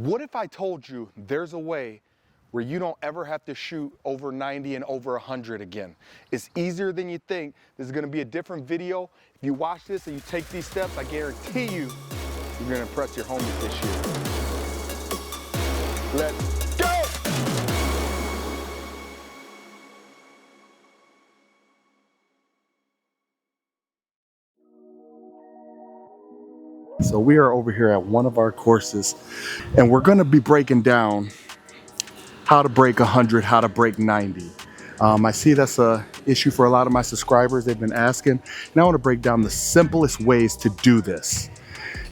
What if I told you there's a way where you don't ever have to shoot over 90 and over 100 again? It's easier than you think. This is gonna be a different video. If you watch this and you take these steps, I guarantee you're gonna impress your homies this year. Let's go! So we are over here at one of our courses and we're gonna be breaking down how to break 100, how to break 90. I see that's a issue for a lot of my subscribers. They've been asking, and I want to break down the simplest ways to do this.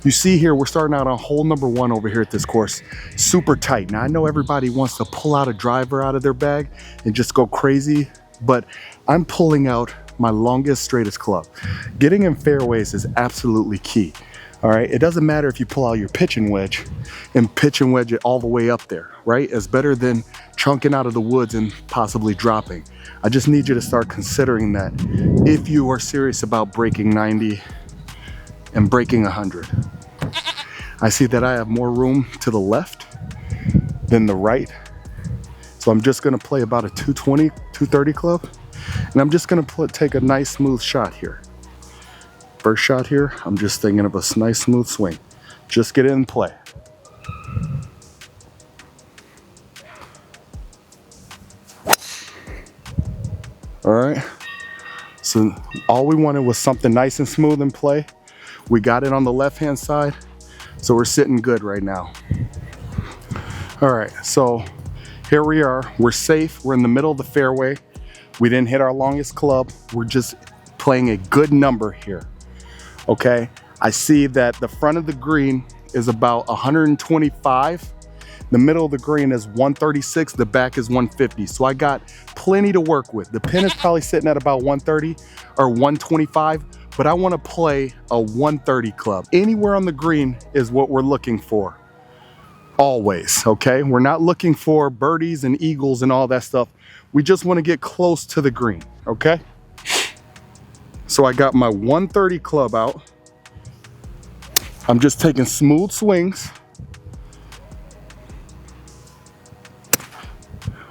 You see here, we're starting out on hole number 1 over here at this course, super tight. Now I know everybody wants to pull out a driver out of their bag and just go crazy, but I'm pulling out my longest, straightest club. Getting in fairways is absolutely key. All right, it doesn't matter if you pull out your pitching wedge and pitch and wedge it all the way up there, right? It's better than chunking out of the woods and possibly dropping. I just need you to start considering that if you are serious about breaking 90 and breaking 100. I see that I have more room to the left than the right. So I'm just gonna play about a 220, 230 club. And I'm just gonna take a nice smooth shot here. First shot here, I'm just thinking of a nice smooth swing. Just get it in play. All right, so all we wanted was something nice and smooth in play. We got it on the left-hand side, so we're sitting good right now. All right, so here we are, we're safe, we're in the middle of the fairway. We didn't hit our longest club, we're just playing a good number here. Okay, I see that the front of the green is about 125. The middle of the green is 136, the back is 150. So I got plenty to work with. The pin is probably sitting at about 130 or 125, but I want to play a 130 club. Anywhere on the green is what we're looking for. Always, okay? We're not looking for birdies and eagles and all that stuff. We just want to get close to the green, okay? So I got my 130 club out. I'm just taking smooth swings.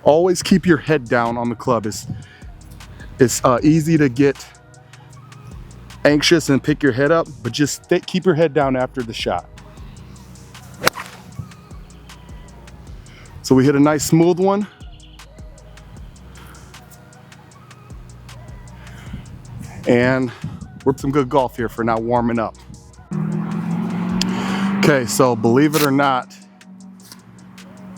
Always keep your head down on the club. It's easy to get anxious and pick your head up, but just keep your head down after the shot. So we hit a nice smooth one. And we're some good golf here for not warming up. Okay, so believe it or not,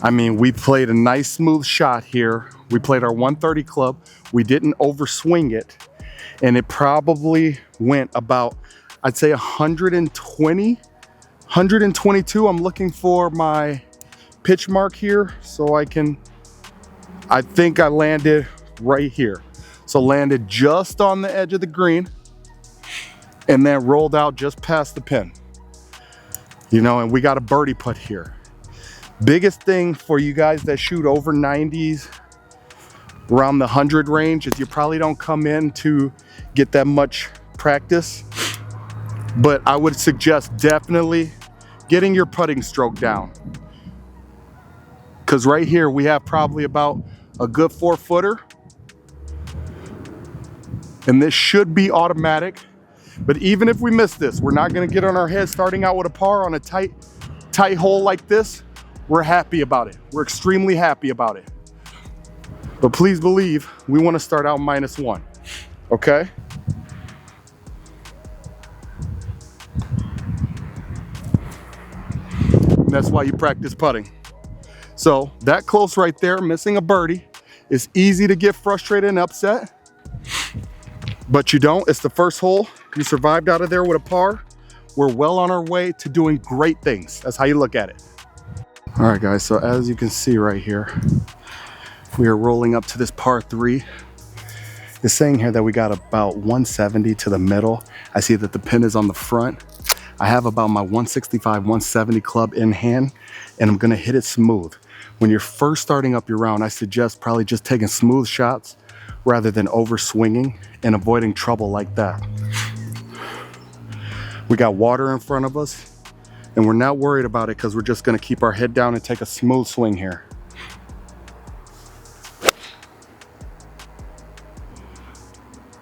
I mean, we played a nice smooth shot here. We played our 130 club. We didn't overswing it. And it probably went about, I'd say 120, 122. I'm looking for my pitch mark here so I think I landed right here. So landed just on the edge of the green and then rolled out just past the pin. You know, and we got a birdie putt here. Biggest thing for you guys that shoot over 90s, around the 100 range, is you probably don't come in to get that much practice. But I would suggest definitely getting your putting stroke down. Because right here we have probably about a good 4-footer. And this should be automatic, but even if we miss this, we're not gonna get on our head starting out with a par on a tight hole like this. We're happy about it. We're extremely happy about it. But please believe, we wanna start out -1, okay? And that's why you practice putting. So that close right there, missing a birdie, is easy to get frustrated and upset. But you don't, it's the first hole. You survived out of there with a par. We're well on our way to doing great things. That's how you look at it. All right guys, so as you can see right here, we are rolling up to this par 3. It's saying here that we got about 170 to the middle. I see that the pin is on the front. I have about my 165, 170 club in hand, and I'm gonna hit it smooth. When you're first starting up your round, I suggest probably just taking smooth shots rather than over swinging and avoiding trouble like that. We got water in front of us. And we're not worried about it because we're just gonna keep our head down and take a smooth swing here.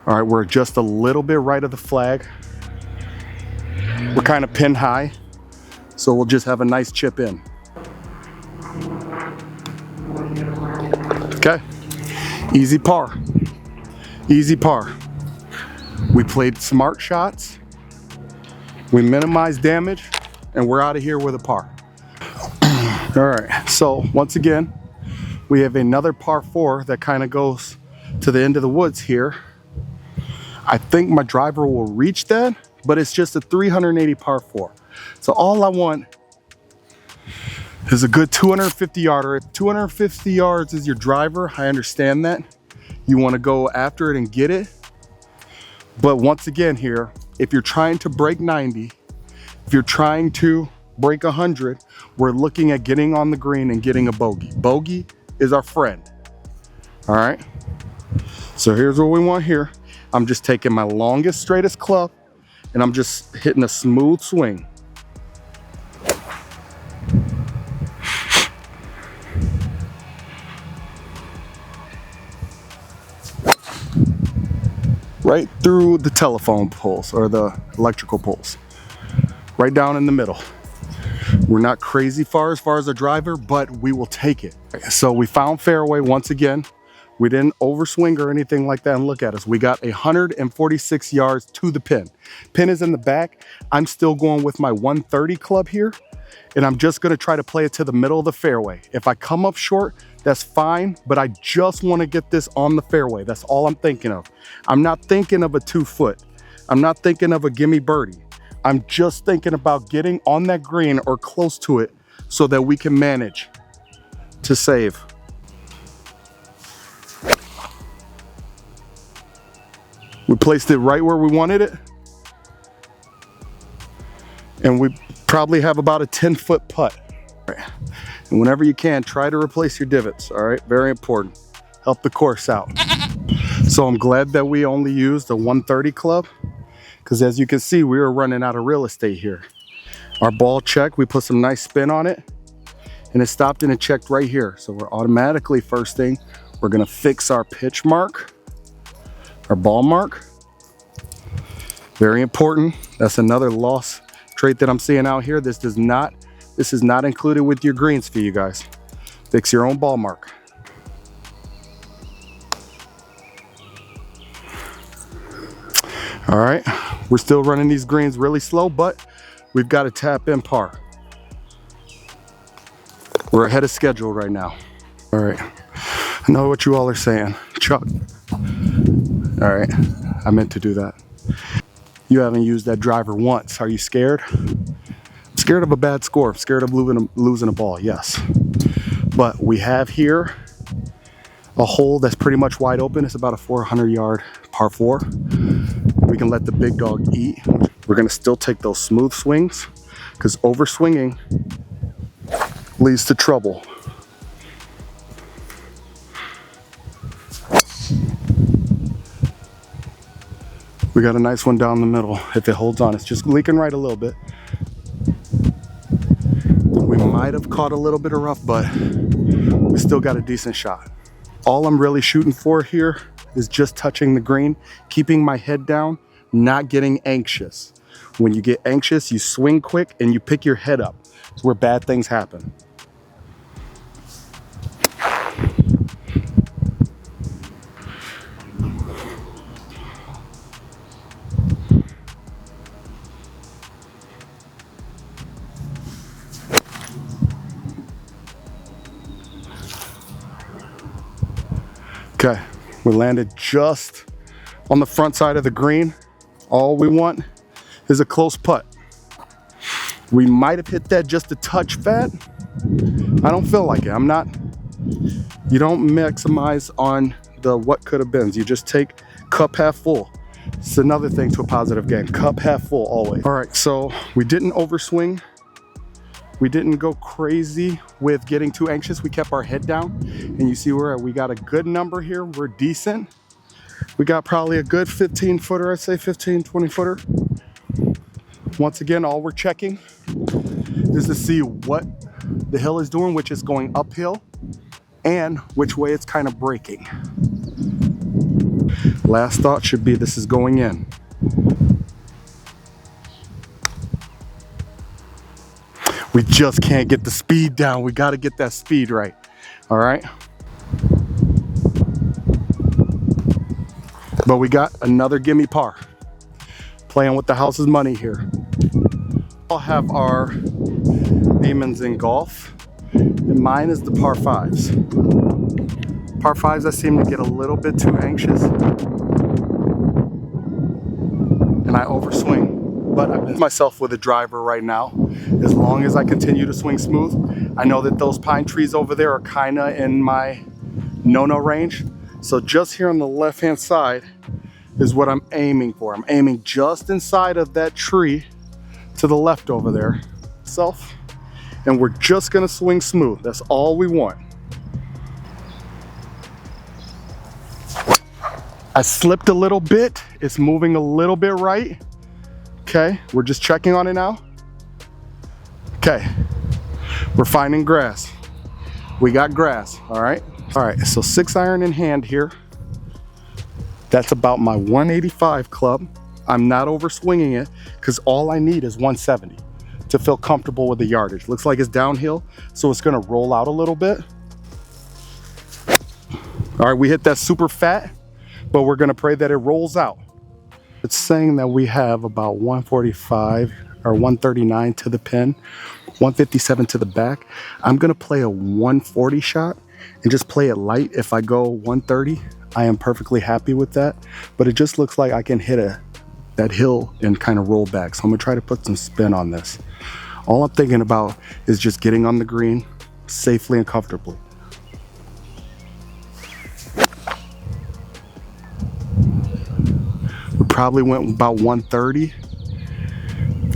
All right, we're just a little bit right of the flag. We're kind of pin high, so we'll just have a nice chip in. Okay, easy par, easy par. We played smart shots, we minimized damage, and we're out of here with a par. All right, so once again, we have another par 4 that kind of goes to the end of the woods here. I think my driver will reach that, but it's just a 380 par 4. So all I want is a good 250 yarder. If 250 yards is your driver, I understand that. You want to go after it and get it. But once again here, if you're trying to break 90, if you're trying to break 100, we're looking at getting on the green and getting a bogey. Bogey is our friend. All right. So here's what we want here. I'm just taking my longest, straightest club, and I'm just hitting a smooth swing. Right through the telephone poles or the electrical poles. Right down in the middle. We're not crazy far as a driver, but we will take it. So we found fairway once again. We didn't overswing or anything like that, and look at us. We got 146 yards to the pin. Pin is in the back. I'm still going with my 130 club here, and I'm just gonna try to play it to the middle of the fairway. If I come up short, that's fine, but I just wanna get this on the fairway. That's all I'm thinking of. I'm not thinking of a 2 foot. I'm not thinking of a gimme birdie. I'm just thinking about getting on that green or close to it so that we can manage to save. We placed it right where we wanted it. And we probably have about a 10-foot putt. And whenever you can, try to replace your divots, all right? Very important. Help the course out. So I'm glad that we only used a 130 club, because as you can see, we were running out of real estate here. Our ball checked, we put some nice spin on it, and it stopped and it checked right here. So we're automatically, first thing, we're gonna fix our pitch mark, our ball mark. Very important. That's another loss trait that I'm seeing out here. This is not included with your greens fee, you guys. Fix your own ball mark. All right, we're still running these greens really slow, but we've got to tap in par. We're ahead of schedule right now. All right, I know what you all are saying. Chuck. All right, I meant to do that. You haven't used that driver once. Are you scared? I'm scared of a bad score. I'm scared of losing a ball, yes. But we have here a hole that's pretty much wide open. It's about a 400-yard par 4. We can let the big dog eat. We're gonna still take those smooth swings, because overswinging leads to trouble. We got a nice one down the middle. If it holds on, it's just leaking right a little bit. We might have caught a little bit of rough, but we still got a decent shot. All I'm really shooting for here is just touching the green, keeping my head down, not getting anxious. When you get anxious, you swing quick and you pick your head up. It's where bad things happen. Okay, we landed just on the front side of the green. All we want is a close putt. We might have hit that just a touch fat. I don't feel like it. You don't maximize on the what could have been. You just take cup half full. It's another thing to a positive game. Cup half full always. All right, so we didn't overswing. We didn't go crazy with getting too anxious. We kept our head down, and you see where we got a good number here. We're decent. We got probably a good 15-footer, I'd say 15, 20-footer. Once again, all we're checking is to see what the hill is doing, which is going uphill, and which way it's kind of breaking. Last thought should be this is going in. We just can't get the speed down. We got to get that speed right. All right. But we got another gimme par. Playing with the house's money here. I'll have our demons in golf, and mine is the par fives. Par fives, I seem to get a little bit too anxious, and I overswing. But I've been myself with a driver right now. As long as I continue to swing smooth, I know that those pine trees over there are kind of in my no-no range. So just here on the left-hand side is what I'm aiming for. I'm aiming just inside of that tree to the left over there. And we're just gonna swing smooth. That's all we want. I slipped a little bit. It's moving a little bit right. Okay, we're just checking on it now. Okay, we're finding grass. We got grass, all right? All right, so 6-iron in hand here. That's about my 185 club. I'm not over swinging it because all I need is 170 to feel comfortable with the yardage. Looks like it's downhill, so it's gonna roll out a little bit. All right, we hit that super fat, but we're gonna pray that it rolls out. It's saying that we have about 145 or 139 to the pin, 157 to the back. I'm gonna play a 140 shot and just play it light. If I go 130, I am perfectly happy with that. But it just looks like I can hit that hill and kind of roll back. So I'm gonna try to put some spin on this. All I'm thinking about is just getting on the green safely and comfortably. We probably went about 130.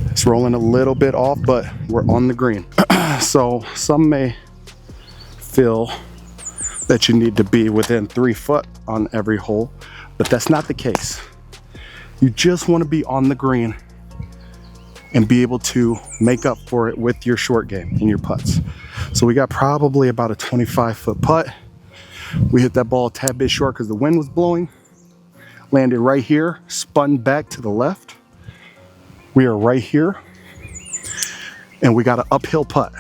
It's rolling a little bit off, but we're on the green. So some may feel that you need to be within 3 foot on every hole, but that's not the case. You just want to be on the green and be able to make up for it with your short game and your putts. So we got probably about a 25-foot putt. We hit that ball a tad bit short because the wind was blowing. Landed right here, spun back to the left. We are right here, and we got an uphill putt.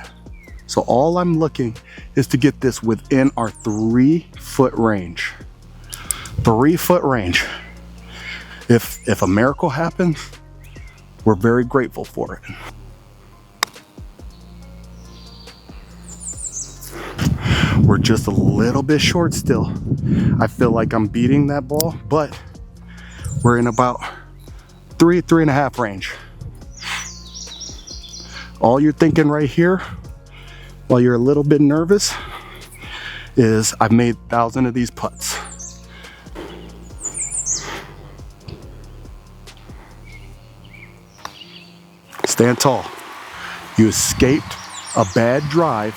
So all I'm looking is to get this within our 3-foot range. 3-foot range. If a miracle happens, we're very grateful for it. We're just a little bit short still. I feel like I'm beating that ball, but we're in about 3.5 range. All you're thinking right here, while you're a little bit nervous, is I've made 1,000 of these putts. Stand tall. You escaped a bad drive.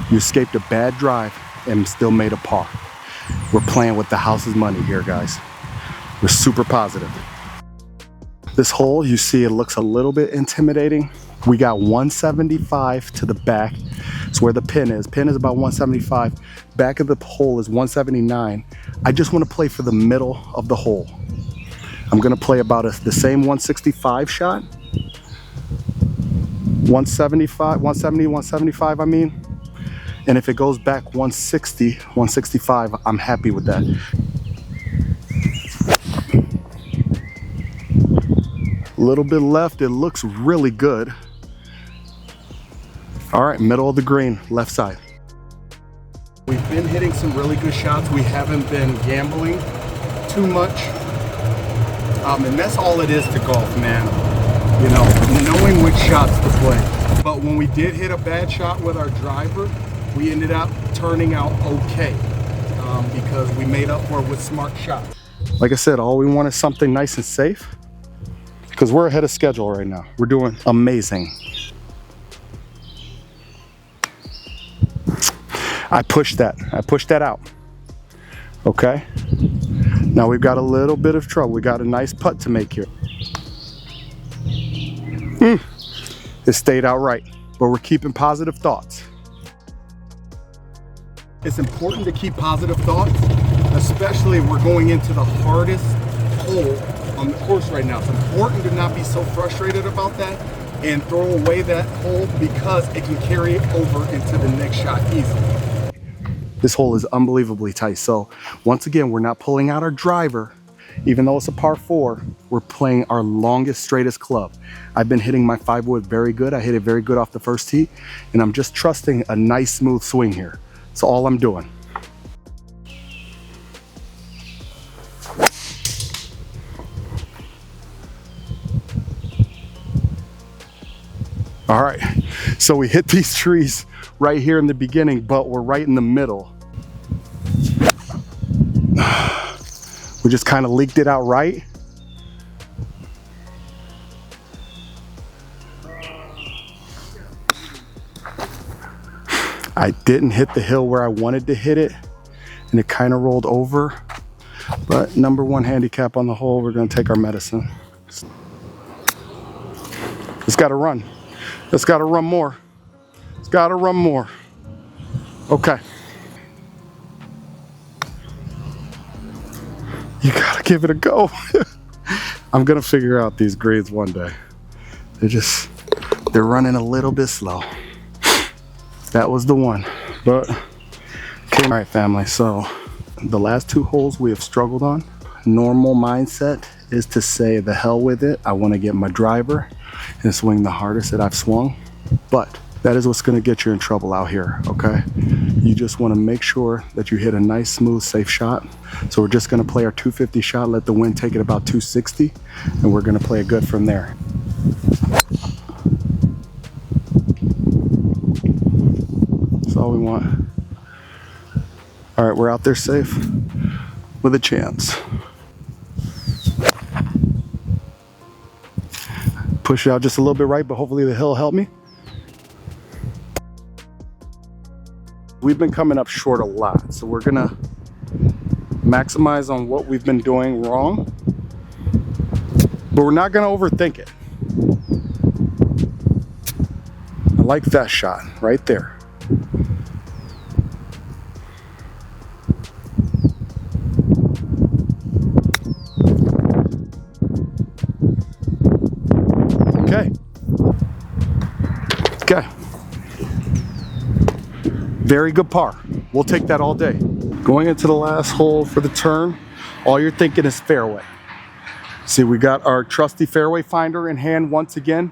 You escaped a bad drive and still made a par. We're playing with the house's money here, guys. We're super positive. This hole, you see, it looks a little bit intimidating. We got 175 to the back. It's where the pin is. Pin is about 175. Back of the hole is 179. I just want to play for the middle of the hole. I'm going to play about the same 165 shot. 175, 170, 175, I mean. And if it goes back 160, 165, I'm happy with that. A little bit left, it looks really good. All right, middle of the green, left side. We've been hitting some really good shots. We haven't been gambling too much. And that's all it is to golf, man. You know, knowing which shots to play. But when we did hit a bad shot with our driver, we ended up turning out okay because we made up for it with smart shots. Like I said, all we want is something nice and safe because we're ahead of schedule right now. We're doing amazing. I pushed that out. Okay. Now we've got a little bit of trouble. We got a nice putt to make here. It stayed out right, but we're keeping positive thoughts. It's important to keep positive thoughts, especially if we're going into the hardest hole on the course right now. It's important to not be so frustrated about that and throw away that hole, because it can carry over into the next shot easily. This hole is unbelievably tight. So once again, we're not pulling out our driver. Even though it's a par 4, we're playing our longest, straightest club. I've been hitting my 5-wood very good. I hit it very good off the first tee, and I'm just trusting a nice, smooth swing here. That's all I'm doing. All right, so we hit these trees right here in the beginning, but we're right in the middle. We just kind of leaked it out right. I didn't hit the hill where I wanted to hit it, and it kind of rolled over. But number 1 handicap on the hole, we're going to take our medicine. It's got to run. It's got to run more. It's got to run more. Okay. You got to give it a go. I'm going to figure out these grades one day. They're running a little bit slow. That was the one. But, okay. All right, family. So the last 2 holes we have struggled on. Normal mindset is to say the hell with it. I want to get my driver and swing the hardest that I've swung. But that is what's going to get you in trouble out here, okay? You just want to make sure that you hit a nice, smooth, safe shot. So we're just going to play our 250 shot, let the wind take it about 260, and we're going to play it good from there. That's all we want. All right, we're out there safe with a chance. Push it out just a little bit right, but hopefully the hill will help me. We've been coming up short a lot, so we're gonna maximize on what we've been doing wrong, but we're not gonna overthink it. I like that shot right there. Okay. Okay. Very good par. We'll take that all day. Going into the last hole for the turn, all you're thinking is fairway. See, we got our trusty fairway finder in hand once again,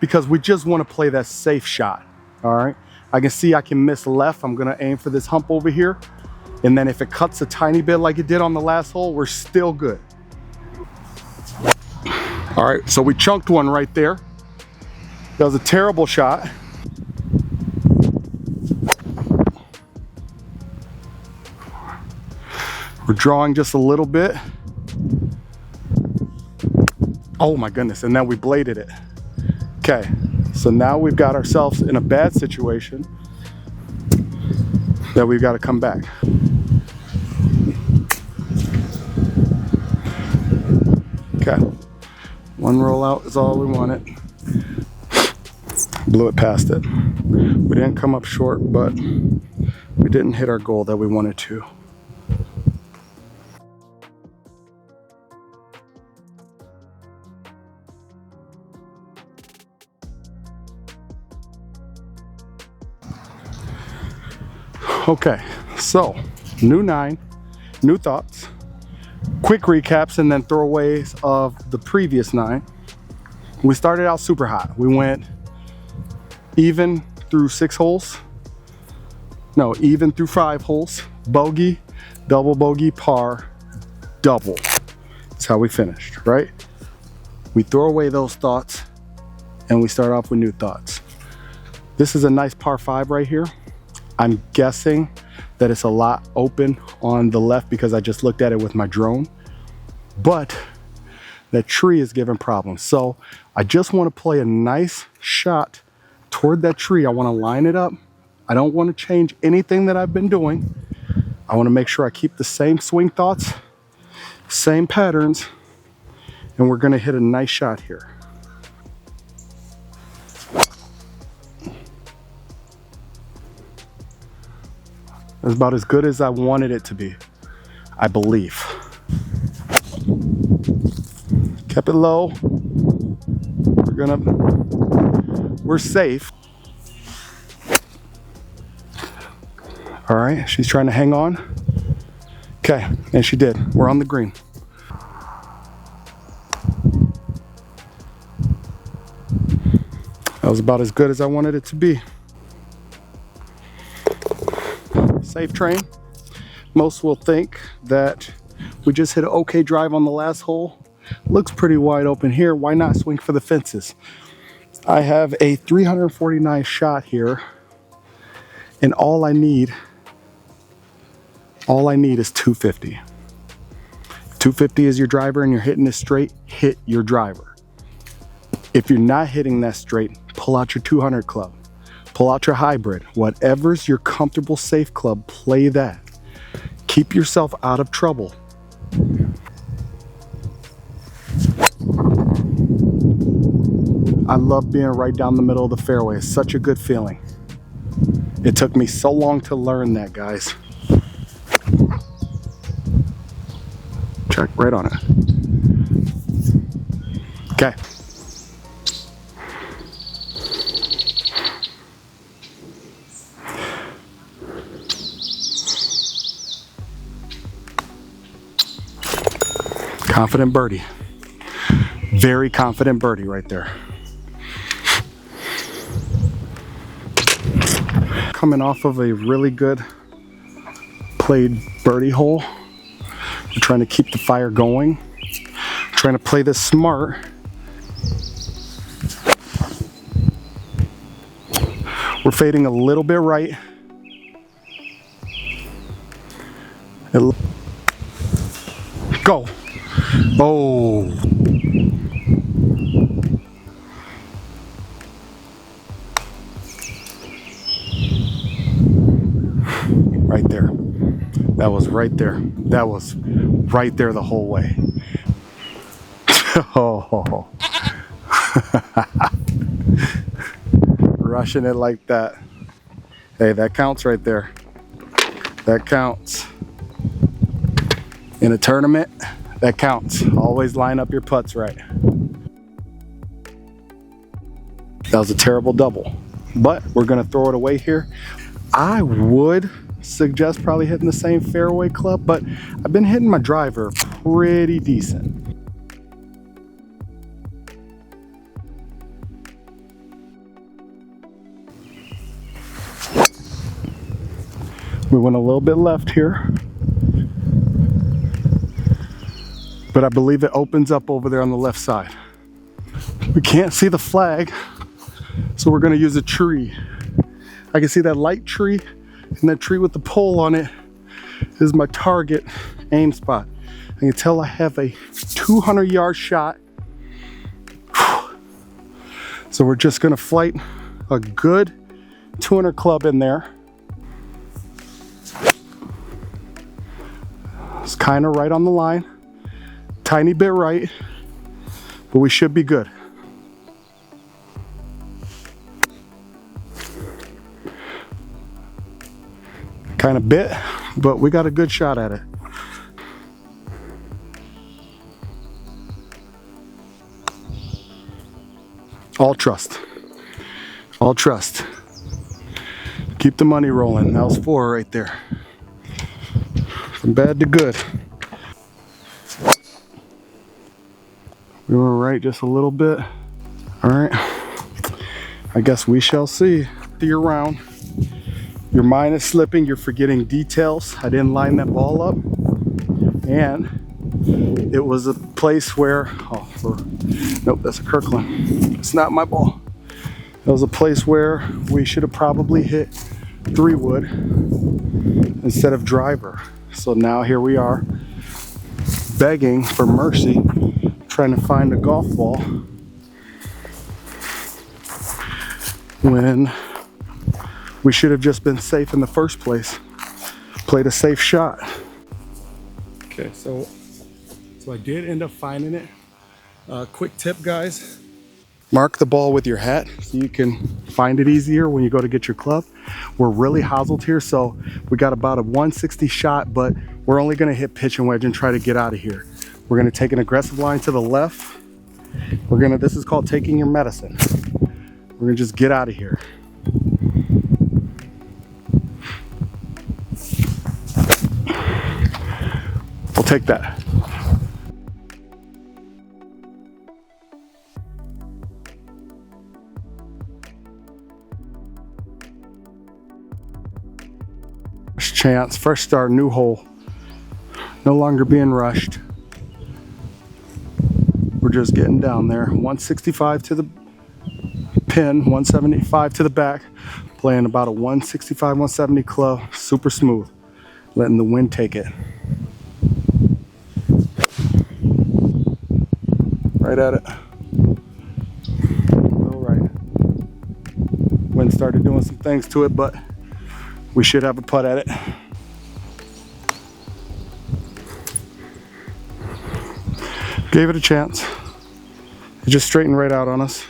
because we just want to play that safe shot. All right. I can see I can miss left. I'm going to aim for this hump over here. And then if it cuts a tiny bit like it did on the last hole, we're still good. All right. So we chunked one right there. That was a terrible shot. We're drawing just a little bit. Oh my goodness, and then we bladed it. Okay, so now we've got ourselves in a bad situation that we've got to come back. Okay, one roll out is all we wanted. Blew it past it. We didn't come up short, but we didn't hit our goal that we wanted to. Okay, so new 9, new thoughts, quick recaps, and then throwaways of the previous 9. We started out super hot. We went even through 6 holes. No, even through 5 holes. Bogey, double bogey, par, double. That's how we finished, right? We throw away those thoughts and we start off with new thoughts. This is a nice par 5 right here. I'm guessing that it's a lot open on the left because I just looked at it with my drone, but that tree is giving problems. So I just want to play a nice shot toward that tree. I want to line it up. I don't want to change anything that I've been doing. I want to make sure I keep the same swing thoughts, same patterns, and we're going to hit a nice shot here. It's about as good as I wanted it to be, I believe. Kept it low. We're safe. All right, she's trying to hang on. Okay, and she did. We're on the green. That was about as good as I wanted it to be. Safe train. Most will think that we just hit an okay drive on the last hole. Looks pretty wide open here. Why not swing for the fences? I have a 349 shot here, and all I need is 250. 250 is your driver and you're hitting this straight, hit your driver. If you're not hitting that straight, pull out your 200 club. Pull out your hybrid. Whatever's your comfortable safe club, play that. Keep yourself out of trouble. I love being right down the middle of the fairway. It's such a good feeling. It took me so long to learn that, guys. Check right on it. Okay. Confident birdie. Very confident birdie right there. Coming off of a really good played birdie hole. We're trying to keep the fire going. Trying to play this smart. We're fading a little bit right. Go. Oh. Right there. That was right there. That was right there the whole way. Oh. Rushing it like that. Hey, that counts right there. That counts. In a tournament, that counts. Always line up your putts right. That was a terrible double, but we're gonna throw it away here. I would suggest probably hitting the same fairway club, but I've been hitting my driver pretty decent. We went a little bit left here, but I believe it opens up over there on the left side. We can't see the flag, so we're gonna use a tree. I can see that light tree, and that tree with the pole on it is my target aim spot. I can tell I have a 200-yard shot. So we're just gonna flight a good 200 club in there. It's kind of right on the line, tiny bit right, but we should be good. Kind of bit, but we got a good shot at it. All trust. All trust. Keep the money rolling. That was 4 right there. From bad to good. We were right just a little bit. All right. I guess we shall see. Your round. Your mind is slipping. You're forgetting details. I didn't line that ball up. And it was a place where, nope, that's a Kirkland. It's not my ball. It was a place where we should have probably hit 3-wood instead of driver. So now here we are, begging for mercy, trying to find a golf ball when we should have just been safe in the first place. Played a safe shot. Okay, so I did end up finding it. Quick tip, guys. Mark the ball with your hat so you can find it easier when you go to get your club. We're really hoselled here, so we got about a 160 shot, but we're only gonna hit pitch and wedge and try to get out of here. We're gonna take an aggressive line to the left. This is called taking your medicine. We're gonna just get out of here. We'll take that. First chance, fresh start, new hole. No longer being rushed. We're just getting down there. 165 to the pin, 175 to the back. Playing about a 165, 170 club, super smooth. Letting the wind take it. Right at it. All right. Wind started doing some things to it, but we should have a putt at it. Gave it a chance. It just straightened right out on us.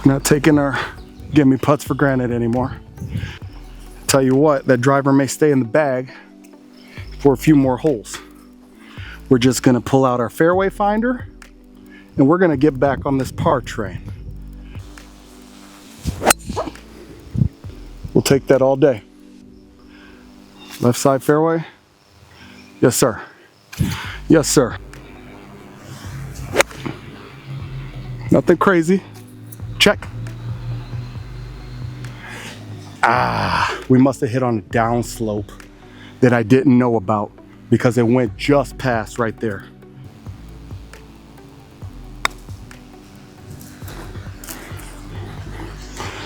Not taking our gimme putts for granted anymore. Tell you what, that driver may stay in the bag for a few more holes. We're just gonna pull out our fairway finder and we're gonna get back on this par train. We'll take that all day. Left side fairway. Yes, sir. Yes, sir. Nothing crazy. Check. We must have hit on a down slope that I didn't know about because it went just past right there.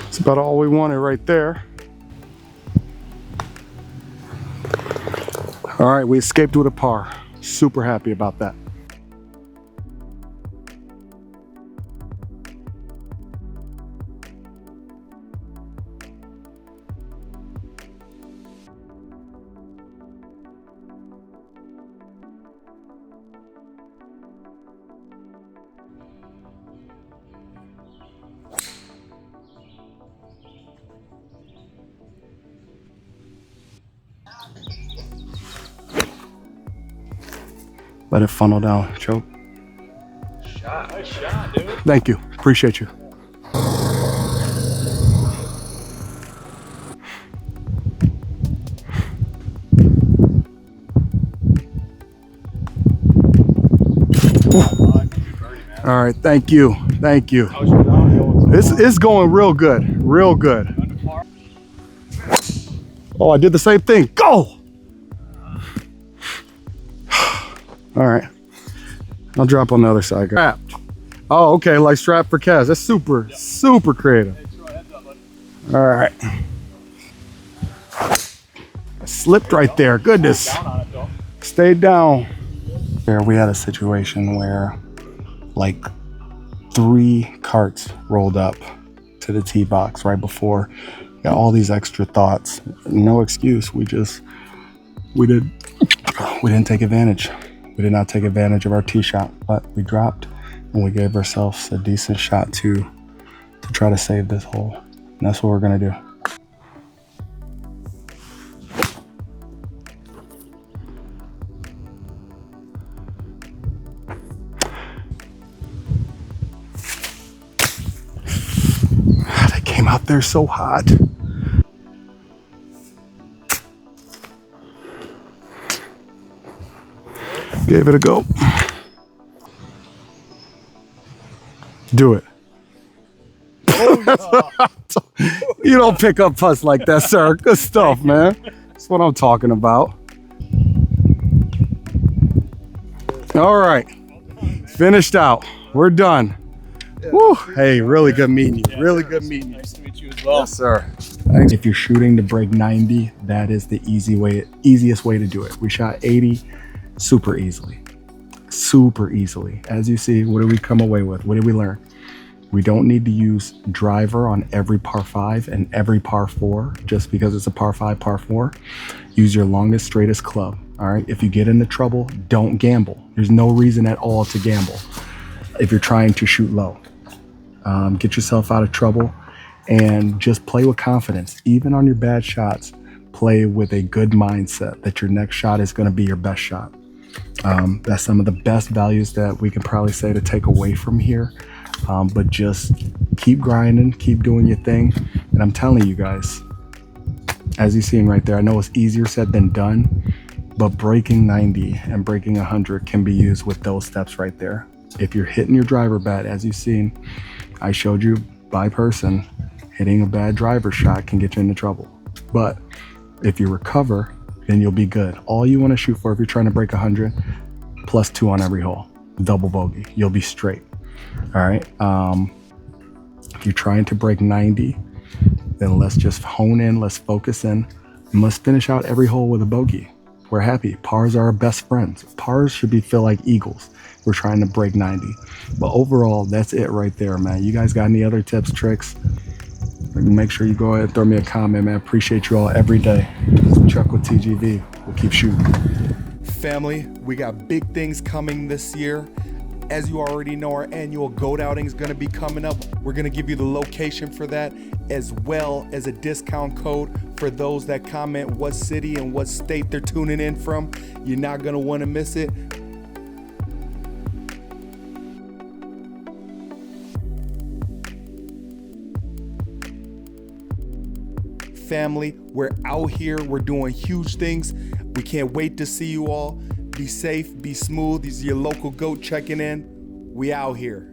It's about all we wanted right there. All right, we escaped with a par. Super happy about that. Let it funnel down, choke. Nice shot, dude. Thank you, appreciate you. All right, thank you, thank you. It's going real good, real good. Oh, I did the same thing, go! All right, I'll drop on the other side. Strapped. Oh, okay, like strap for Kaz. That's super, super creative. All right. I slipped right there, goodness. Stayed down. There we had a situation where like 3 carts rolled up to the tee box right before. Got all these extra thoughts. No excuse, we didn't take advantage. We did not take advantage of our tee shot, but we dropped and we gave ourselves a decent shot to try to save this hole. And that's what we're gonna do. They came out there so hot. Gave it a go. Do it. You don't pick up putts like that, sir. Good stuff, man. That's what I'm talking about. All right. Finished out. We're done. Woo. Hey, really good meeting you. Really good meeting you. Nice to meet you as well. Yes, sir. Thanks. If you're shooting to break 90, that is the easiest way to do it. We shot 80 super easily. Super easily. As you see, what did we come away with? What did we learn? We don't need to use driver on every par 5 and every par 4 just because it's a par 5, par 4. Use your longest, straightest club. All right, if you get into trouble, don't gamble. There's no reason at all to gamble if you're trying to shoot low. Get yourself out of trouble and just play with confidence. Even on your bad shots, play with a good mindset that your next shot is going to be your best shot. That's some of the best values that we can probably say to take away from here. But just keep grinding, keep doing your thing. And I'm telling you guys, as you're seeing right there, I know it's easier said than done, but breaking 90 and breaking 100 can be used with those steps right there. If you're hitting your driver bad, as you've seen, I showed you by person, hitting a bad driver shot can get you into trouble. But if you recover, then you'll be good. All you want to shoot for if you're trying to break 100, +2 on every hole, double bogey, you'll be straight. All right. If you're trying to break 90, then let's just hone in, let's focus in, and let's finish out every hole with a bogey. We're happy. Pars are our best friends. Pars should feel like eagles. We're trying to break 90. But overall, that's it right there, man. You guys got any other tips, tricks? Make sure you go ahead and throw me a comment, man. Appreciate you all every day. Chuck with TGV. We'll keep shooting. Family, we got big things coming this year. As you already know, our annual goat outing is going to be coming up. We're going to give you the location for that, as well as a discount code for those that comment what city and what state they're tuning in from. You're not going to want to miss it. Family, we're out here, we're doing huge things. We can't wait to see you all. Be safe, be smooth. These are your local GOAT checking in. We out here.